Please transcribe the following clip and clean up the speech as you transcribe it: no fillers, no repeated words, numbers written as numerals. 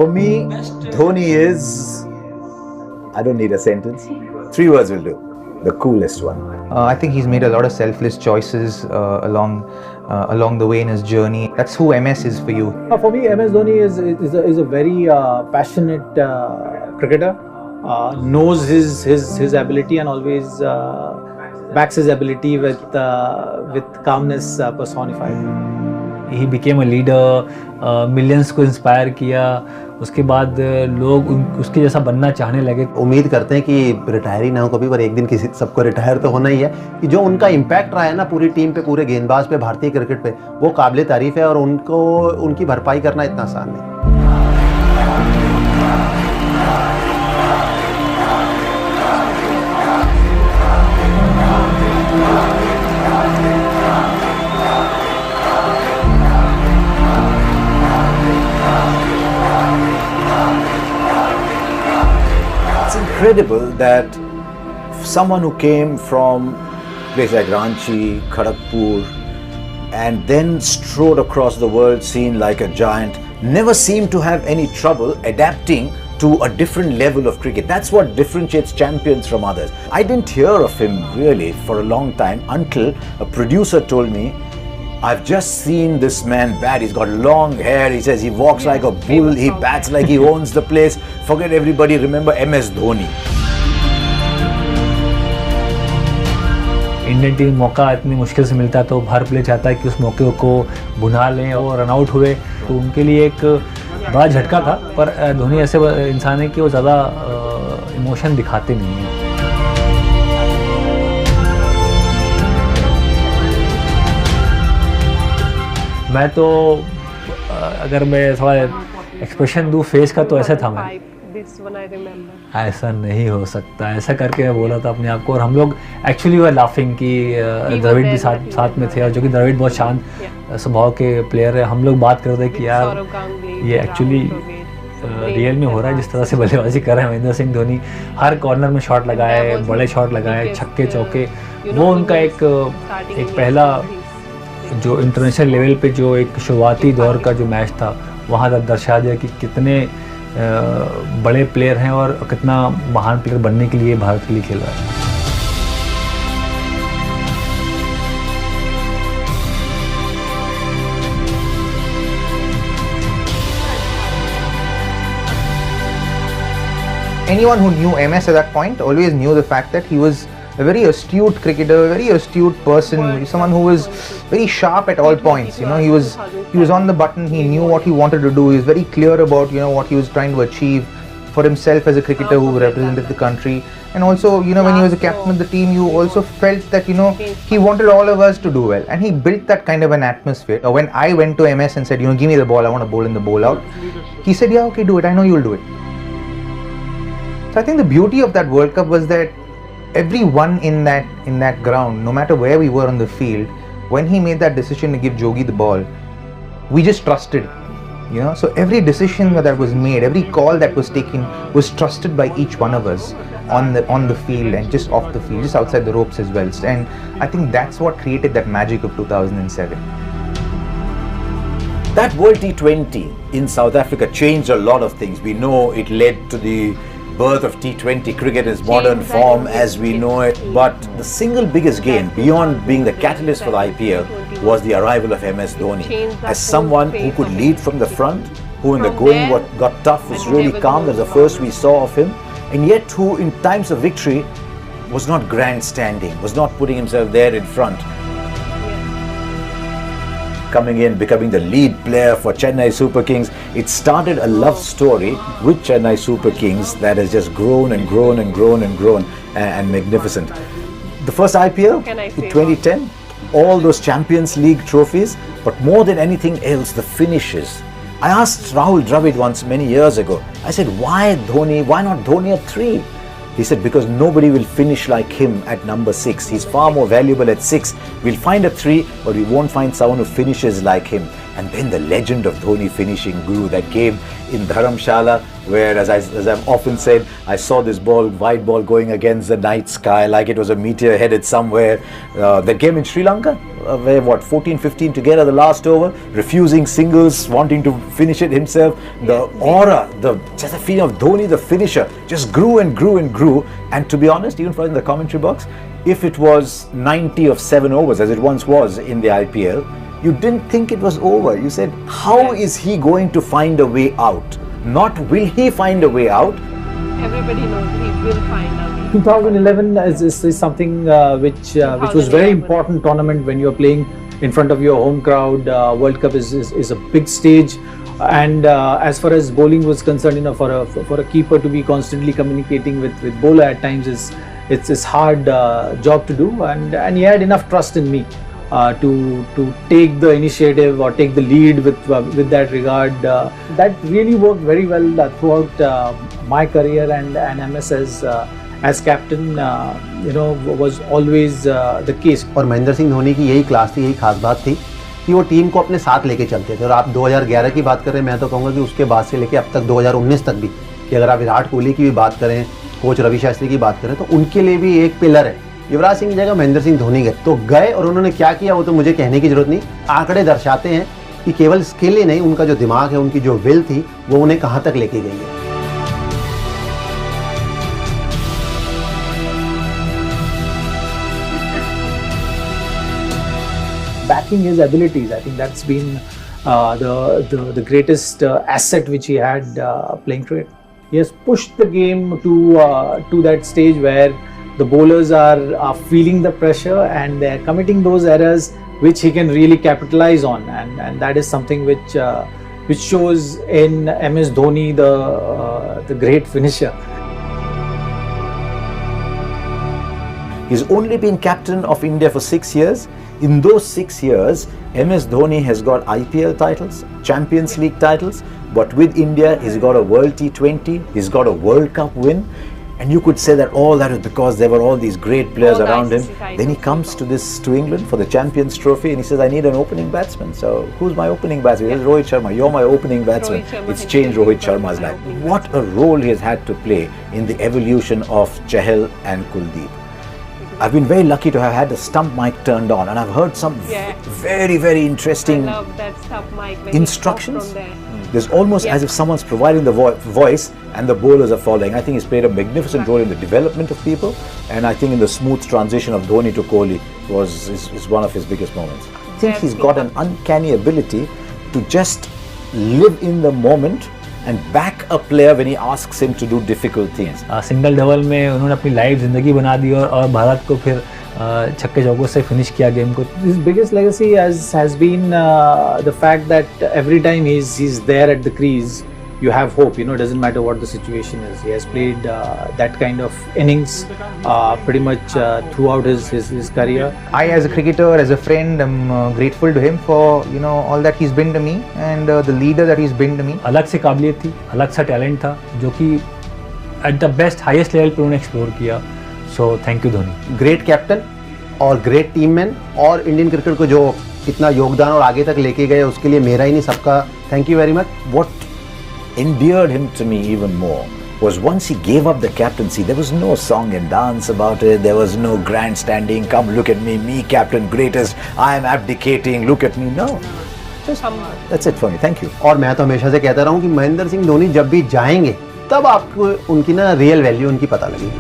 For me, Dhoni is, I don't need a sentence, 3 words will do, the coolest one. I think he's made a lot of selfless choices along the way in his journey. That's who MS is for you. For me, MS Dhoni is a very passionate cricketer. Knows his ability and always backs his ability with calmness personified. He became a leader, millions को inspire किया. उसके बाद लोग उसके जैसा बनना चाहने लगे. उम्मीद करते हैं कि रिटायर ही ना हो कभी, पर एक दिन किसी सबको रिटायर तो होना ही है. कि जो उनका इम्पैक्ट रहा है ना पूरी टीम पे, पूरे गेंदबाज पे, भारतीय क्रिकेट पे, वो काबिल तारीफ है और उनको उनकी भरपाई करना इतना आसान नहीं. Incredible that someone who came from places like Ranchi, Kharagpur, and then strode across the world scene like a giant, never seemed to have any trouble adapting to a different level of cricket. That's what differentiates champions from others. I didn't hear of him really for a long time until a producer told me, I've just seen this man bat. He's got long hair. He says he walks like a bull. He bats like he owns the place. Forget everybody. Remember MS Dhoni. Indian team मौका इतनी मुश्किल से मिलता है तो हर player चाहता है कि उस मौके को भुना लें और रन आउट हुए, तो उनके लिए एक बड़ा झटका था. पर धोनी ऐसे इंसान है कि वो ज़्यादा इमोशन दिखाते नहीं हैं. मैं तो अगर मैं थोड़ा एक्सप्रेशन दूँ फेस का तो ऐसा था मैं, ऐसा नहीं हो सकता, ऐसा करके मैं बोला था अपने आप को. और हम लोग एक्चुअली वर लाफिंग कि द्रविड़ भी साथ में थे, और जो कि द्रविड़ बहुत शांत स्वभाव के प्लेयर है. हम लोग बात कर रहे थे कि यार ये एक्चुअली रियल में हो रहा है जिस तरह से बल्लेबाजी कर रहे हैं महेंद्र सिंह धोनी. हर कॉर्नर में शॉट लगाए, बड़े शॉट लगाए, छक्के चौके. वो उनका एक पहला जो इंटरनेशनल लेवल पे जो एक शुरुआती दौर का जो मैच था, वहाँ तक दर्शा दिया कि कितने बड़े प्लेयर हैं और कितना महान प्लेयर बनने के लिए भारत के लिए खेल रहा है. Anyone who knew MS at that point always knew the fact that he was a very astute cricketer, a very astute person, someone who was very sharp at all points. You know, he was on the button. He knew what he wanted to do. He was very clear about what he was trying to achieve for himself as a cricketer who represented the country. And also, when he was a captain of the team, you also felt that he wanted all of us to do well, and he built that kind of an atmosphere. When I went to MS and said, give me the ball, I want to bowl in the bowl out, he said, yeah, okay, do it. I know you'll do it. So I think the beauty of that World Cup was that everyone in that ground, no matter where we were on the field, when he made that decision to give Jogi the ball, we just trusted. So every decision that was made, every call that was taken was trusted by each one of us on the field and just off the field, just outside the ropes as well. And I think that's what created that magic of 2007. That World T20 in South Africa changed a lot of things. We know it led to the birth of T20 cricket in its modern form as we know it, but the single biggest gain beyond being the catalyst for the IPL was the arrival of MS Dhoni as someone who could lead from the front, who in the going what got tough was really calm. That was the first we saw of him, and yet who in times of victory was not grandstanding, was not putting himself there in front. Coming in, becoming the lead player for Chennai Super Kings. It started a love story with Chennai Super Kings that has just grown and grown and grown and grown and magnificent. The first IPL in 2010, all those Champions League trophies, but more than anything else, the finishes. I asked Rahul Dravid once many years ago, I said, why Dhoni, why not Dhoni at 3? He said, because nobody will finish like him at number 6. He's far more valuable at 6. We'll find a 3, but we won't find someone who finishes like him. And then the legend of Dhoni finishing grew. That game in Dharamshala, where, as I've often said, I saw this ball, white ball, going against the night sky like it was a meteor headed somewhere. That game in Sri Lanka, where 14-15 together the last over, refusing singles, wanting to finish it himself. The aura, just the feeling of Dhoni, the finisher, just grew and grew and grew. And to be honest, even for in the commentary box, if it was 90 of 7 overs, as it once was in the IPL, you didn't think it was over. You said, how is he going to find a way out? Not will he find a way out? Everybody knows he will find a way. 2011 is something which was very important tournament when you're playing in front of your home crowd. World Cup is a big stage, and as far as bowling was concerned, you know, for a keeper to be constantly communicating with bowler at times it's hard job to do, and he had enough trust in me to take the initiative or take the lead with that regard. That really worked very well throughout my career, and MS as captain, you know, was always the case. और महेंद्र सिंह धोनी की यही class थी, यही खास बात थी कि वो टीम को अपने साथ लेके चलते थे। और आप 2011 की बात कर रहे हैं, मैं तो कहूँगा कि उसके बाद से लेके अब तक 2019 तक भी, कि अगर आप विराट कोहली की भी बात करें, कोच रवि शास्त्री की बात करें, तो उनके लिए भी एक पिलर है। युवराज सिंह की जगह महेंद्र सिंह धोनी गए, तो गए और उन्होंने क्या किया वो तो मुझे कहने की जरूरत नहीं, आंकड़े दर्शाते हैं कि केवल स्किल ही नहीं, उनका जो दिमाग है, उनकी जो विल थी, वो उन्हें कहाँ तक लेके गई है। Backing his abilities, I think that's been the greatest asset which he had playing cricket. He has pushed the game to that stage where the bowlers are feeling the pressure and they are committing those errors which he can really capitalize on, and that is something which shows in MS Dhoni, the great finisher. He's only been captain of India for 6 years. In those 6 years, MS Dhoni has got IPL titles, Champions League titles, but with India, he's got a World T20, he's got a World Cup win. And you could say that all that is because there were all these great players All the around him. ICC titles Then he comes to England for the Champions Trophy and he says, I need an opening batsman. So who's my opening batsman? He says, Rohit Sharma, you're my opening batsman. Rohit Sharma It's has changed been Rohit my Sharma's life. opening What a role he has had to play in the evolution of Chahal and Kuldeep. I've been very lucky to have had the stump mic turned on, and I've heard some Yeah. very, very interesting I love that stuff, Mike. When instructions. From there. There's almost Yeah. as if someone's providing the voice and the bowlers are following. I think he's played a magnificent role in the development of people, and I think in the smooth transition of Dhoni to Kohli is one of his biggest moments. I think he's got an uncanny ability to just live in the moment and back a player when he asks him to do difficult things. Single double में उन्होंने अपनी life ज़िंदगी बना दी और भारत को फिर छक्के चौकों से फिनिश किया गेम को। His biggest legacy has been the fact that every time he's there at the crease, you have hope. You know, it doesn't matter what the situation is. He has played that kind of innings pretty much throughout his career. I, as a cricketer, as a friend, am grateful to him for, you know, all that he's been to me and the leader that he's been to me. अलग से काबिलियत थी, अलग सा talent था जो कि at the best highest level पे उन्होंने एक्सप्लोर किया। So thank you Dhoni. Great captain और ग्रेट टीम मैन, और इंडियन क्रिकेट को जो इतना योगदान और आगे तक लेके गए, उसके लिए मेरा ही नहीं सबका thank you very much. What endeared him to me even more was once he gave up the captaincy, there was no song and dance about it, there was no grandstanding, come look at me captain, greatest, I am abdicating, look at me, no. Just, that's it for me, thank you. और मैं तो हमेशा से कहता रहा हूँ कि महेंद्र सिंह धोनी जब भी जाएंगे तब आपको उनकी ना रियल वैल्यू उनकी पता लगेगी।